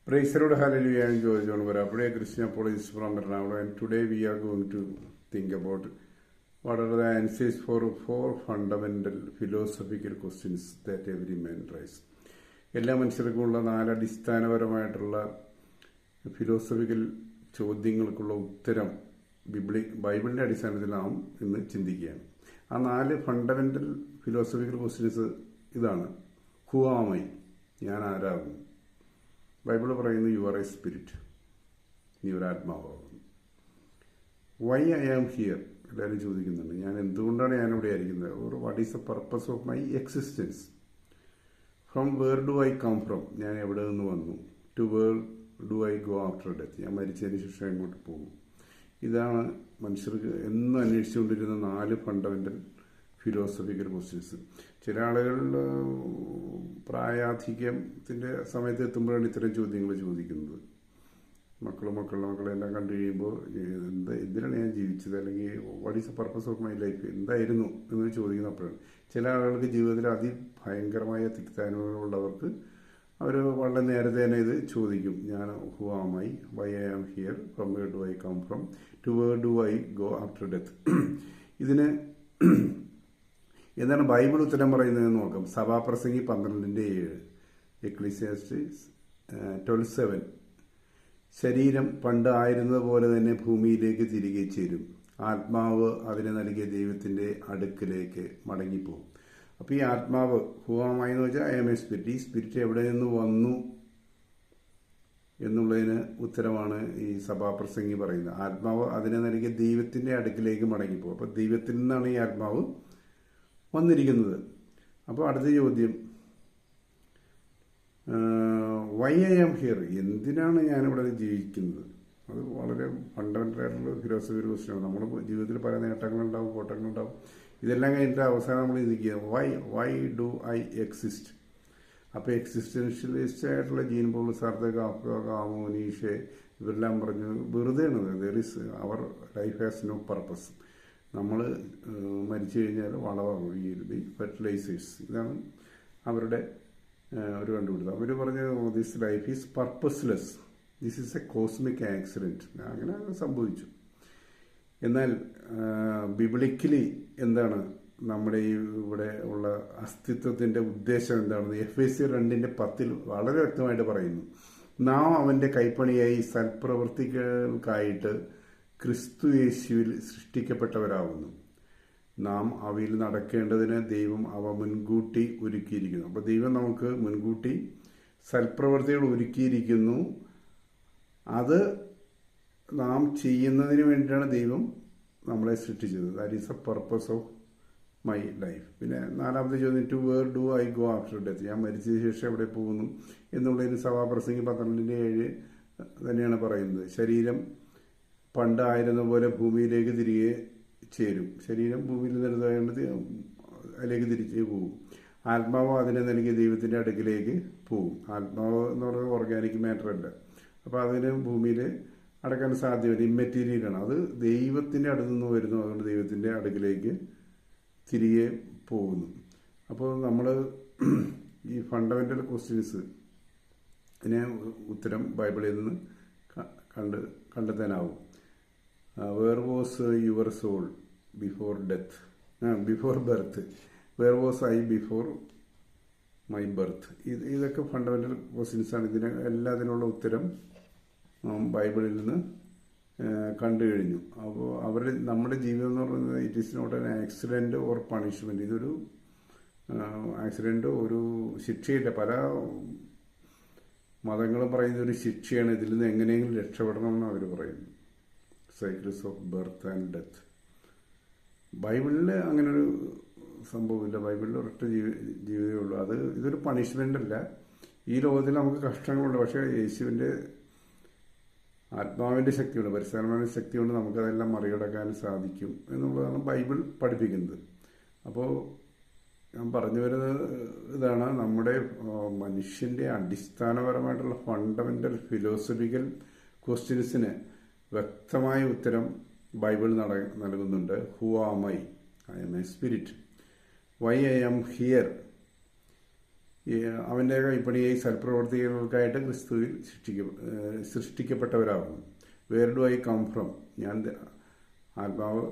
Praise the Lord, hallelujah, and George John Varapade, Christian apologist from Ernakulam, and today we are going to think about what are the answers for four fundamental philosophical questions that every man raise. എല്ലാ മനുഷ്യർക്കുമുള്ള നാല് അടിസ്ഥാനപരമായിട്ടുള്ള philosophical ചോദ്യങ്ങൾക്കുള്ള ഉത്തരം ബൈബിളിൻ്റെ അടിസ്ഥാനത്തിൽ നാം ഇന്ന് ചിന്തിക്കുകയാണ്. ആ നാല് ഫണ്ടമെന്റൽ ഫിലോസഫിക്കൽ ക്വസ്റ്റ്യൻസ് ഇതാണ്. ഹു ആം ഐ, ഞാൻ ആരാകും? ബൈബിൾ പറയുന്നു യു ആർ എ സ്പിരിറ്റ്, നീ ഒരു ആത്മാവാകുന്നു. വൈ ഐ ആം ഹിയർ, എല്ലാവരും ചോദിക്കുന്നുണ്ട്, ഞാൻ എന്തുകൊണ്ടാണ് ഞാനിവിടെ ആയിരിക്കുന്നത്? Or what is the purpose of my existence? From where do I come from, ഞാൻ എവിടെ നിന്ന് വന്നു? To where do I go after death, ഞാൻ മരിച്ചതിന് ശേഷം എങ്ങോട്ട് പോകും? ഇതാണ് മനുഷ്യർക്ക് എന്നും അന്വേഷിച്ചുകൊണ്ടിരുന്ന നാല് ഫണ്ടമെന്റൽ ഫിലോസഫിക്കൽ ക്വസ്റ്റ്യൻസ്. ചില ആളുകൾ പ്രായാധിക്യത്തിൻ്റെ സമയത്ത് എത്തുമ്പോഴാണ് ഇത്തരം ചോദ്യങ്ങൾ ചോദിക്കുന്നത്. മക്കളെല്ലാം കണ്ടു കഴിയുമ്പോൾ എന്തിനാണ് ഞാൻ ജീവിച്ചത്, അല്ലെങ്കിൽ what is the purpose of my life, എന്തായിരുന്നു എന്ന് ചോദിക്കുന്നപ്പോഴാണ്. ചില ആളുകൾക്ക് ജീവിതത്തിൽ അതിഭയങ്കരമായ തിക്താനുഭവങ്ങളുള്ളവർക്ക് അവർ വളരെ നേരത്തെ തന്നെ ഇത് ചോദിക്കും. ഞാൻ who am I, why I am here, from where do I come from, to where do I go after death. ഇതിന് എന്താണ് ബൈബിൾ ഉത്തരം പറയുന്നതെന്ന് നോക്കാം. സഭാപ്രസംഗി 12:7, എക്ലീസിയാസ്റ്റിസ് 12:7, ശരീരം പണ്ട് ആയിരുന്നത് പോലെ തന്നെ ഭൂമിയിലേക്ക് തിരികെ ചേരും, ആത്മാവ് അതിനെ നൽകിയ ദൈവത്തിന്റെ അടുക്കിലേക്ക് മടങ്ങിപ്പോകും. അപ്പൊ ഈ ആത്മാവ് ഹുവാമായി എന്ന് വെച്ചാൽ ഐ എം എ സ്പിരിറ്റ്. ഈ സ്പിരിറ്റ് എവിടെ നിന്ന് വന്നു എന്നുള്ളതിന് ഉത്തരമാണ് ഈ സഭാപ്രസംഗി പറയുന്നത്. ആത്മാവ് അതിനെ നൽകിയ ദൈവത്തിന്റെ അടുക്കിലേക്ക് മടങ്ങിപ്പോകും. അപ്പൊ ദൈവത്തിൽ നിന്നാണ് ഈ ആത്മാവ് വന്നിരിക്കുന്നത്. അപ്പോൾ അടുത്ത ചോദ്യം, വൈ ഐ ആം ഹിയർ, എന്തിനാണ് ഞാനിവിടെ ജീവിക്കുന്നത്? അത് വളരെ ഫണ്ടമെന്റൽ ആയിട്ടുള്ള ഫിലോസഫി ക്വസ്റ്റ്യനാണ്. നമ്മുടെ ജീവിതത്തിൽ പല നേട്ടങ്ങളുണ്ടാവും, കോട്ടങ്ങളുണ്ടാവും. ഇതെല്ലാം കഴിഞ്ഞിട്ട് അവസാനം നമ്മൾ ചിന്തിക്കുക വൈ ഡു ഐ എക്സിസ്റ്റ്. അപ്പോൾ എക്സിസ്റ്റൻഷ്യലിസ്റ്റ് ആയിട്ടുള്ള Jean Paul Sartre, Camus, Nietzsche ഇവരെല്ലാം പറഞ്ഞു വെറുതെയാണ്, there is our life has no purpose. നമ്മൾ മരിച്ചു കഴിഞ്ഞാൽ വളമാകും, ഈ ഫെർട്ടിലൈസേഴ്സ്. ഇതാണ് അവരുടെ ഒരു കണ്ടുപിടുത്തം. അവർ പറഞ്ഞു this life is purposeless, this is a cosmic accident. അങ്ങനെ സംഭവിച്ചു. എന്നാൽ ബിബ്ലിക്കലി എന്താണ് നമ്മുടെ ഈ ഇവിടെ ഉള്ള അസ്തിത്വത്തിന്റെ ഉദ്ദേശം എന്താണെന്ന് എഫേസ്യർ 2:10 വളരെ വ്യക്തമായിട്ട് പറയുന്നു. നാം അവന്റെ കൈപ്പണിയായി സൽപ്രവൃത്തികൾക്കായിട്ട് ക്രിസ്തു യേശുവിൽ സൃഷ്ടിക്കപ്പെട്ടവരാകുന്നു. നാം അവയിൽ നടക്കേണ്ടതിന് ദൈവം അവ മുൻകൂട്ടി ഒരുക്കിയിരിക്കുന്നു. അപ്പോൾ ദൈവം നമുക്ക് മുൻകൂട്ടി സൽപ്രവൃത്തികൾ ഒരുക്കിയിരിക്കുന്നു. അത് നാം ചെയ്യുന്നതിന് വേണ്ടിയാണ് ദൈവം നമ്മളെ സൃഷ്ടിച്ചത്. That is a purpose of my life. പിന്നെ നാലാമത്തെ ചോദ്യം, to where do I go after death, ഞാൻ മരിച്ചതിന് ശേഷം എവിടെ പോകുന്നു എന്നുള്ളതിന് സഭാപ്രസംഗി 12:7 തന്നെയാണ് പറയുന്നത്. ശരീരം പണ്ട് ആയിരുന്ന പോലെ ഭൂമിയിലേക്ക് തിരികെ ചേരും. ശരീരം ഭൂമിയിൽ നിന്നെടുത്തായത് അതിലേക്ക് തിരിച്ചു പോകും. ആത്മാവ് അതിനെ നൽകിയ ദൈവത്തിന്റെ അടുക്കിലേക്ക് പോകും. ആത്മാവ് എന്ന് പറയുന്നത് ഓർഗാനിക് മാറ്റർ അല്ല. അപ്പോൾ അതിന് ഭൂമിയിൽ അടക്കാൻ സാധ്യമല്ല, ഇമ്മെറ്റീരിയലാണ്. അത് ദൈവത്തിന്റെ അടുത്ത് നിന്ന് വരുന്നു, അതുകൊണ്ട് ദൈവത്തിന്റെ അടുക്കിലേക്ക് തിരികെ പോകുന്നു. അപ്പോൾ നമ്മൾ ഈ ഫണ്ടമെന്റൽ ക്വസ്റ്റ്യൻസ് ഇതിന് ഉത്തരം ബൈബിളിൽ നിന്ന് കണ്ടെത്താനാവും. Where was your soul before death, before birth, where was I before my birth. ഇതൊക്കെ ഫണ്ടമെന്റൽ ക്വസ്റ്റ്യൻസ് ആണ്. എല്ലാത്തിനുള്ള ഉത്തരം ബൈബിളിൽ നിന്ന് കണ്ടു കഴിഞ്ഞു. അപ്പോൾ നമ്മുടെ ജീവിതം എന്ന് പറയുന്നത് it is not an accident or punishment. ഇതൊരു ആക്സിഡന്റോ ഒരു ശിക്ഷയില്ല. പല മതങ്ങളും പറയുന്ന ഒരു ശിക്ഷയാണ്. ഇതിൽ നിന്ന് എങ്ങനെയെങ്കിലും രക്ഷപ്പെടണം എന്ന് അവർ പറയുന്നു. Cycles of birth and death. ബൈബിളിൽ അങ്ങനൊരു സംഭവമില്ല. ബൈബിളിൽ ഒരൊറ്റ ജീവിതമേ ഉള്ളൂ. ഇതൊരു പണിഷ്മെന്റ് അല്ല. ഈ ലോകത്തിൽ നമുക്ക് കഷ്ടങ്ങളുണ്ട്, പക്ഷേ യേശുവിൻ്റെ ആത്മാവിൻ്റെ ശക്തിയുണ്ട്, പരിശുദ്ധാത്മാവിൻ്റെ ശക്തിയുണ്ട്, നമുക്കതെല്ലാം മറികടക്കാൻ സാധിക്കും എന്നുള്ളതാണ് ബൈബിൾ പഠിപ്പിക്കുന്നത്. അപ്പോൾ ഞാൻ പറഞ്ഞു വരുന്നത് ഇതാണ്, നമ്മുടെ മനുഷ്യൻ്റെ അടിസ്ഥാനപരമായിട്ടുള്ള ഫണ്ടമെന്റൽ ഫിലോസഫിക്കൽ ക്വസ്റ്റ്യൻസിന് വ്യക്തമായ ഉത്തരം ബൈബിൾ നൽകുന്നുണ്ട്. Who am I, I am a spirit. Why I am here, അവൻ്റെ കൈപ്പണിയായി സൽപ്രവർത്തികൾക്കായിട്ട് ക്രിസ്തുവിൽ സൃഷ്ടിക്കപ്പെട്ടവരാകുന്നു. Where do I come from? ഞാൻ ആത്മാവ്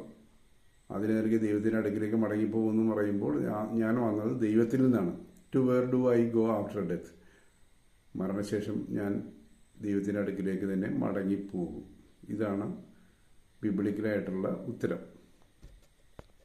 അതിന് നൽകി ദൈവത്തിൻ്റെ അടുക്കിലേക്ക് മടങ്ങിപ്പോകുമെന്ന് പറയുമ്പോൾ ഞാൻ വന്നത് ദൈവത്തിൽ നിന്നാണ്. To where do I go after death? മരണശേഷം ഞാൻ ദൈവത്തിൻ്റെ അടുക്കിലേക്ക് തന്നെ മടങ്ങിപ്പോകും. ഇതാണ് ബിബ്ലിക്കലായിട്ടുള്ള ഉത്തരം.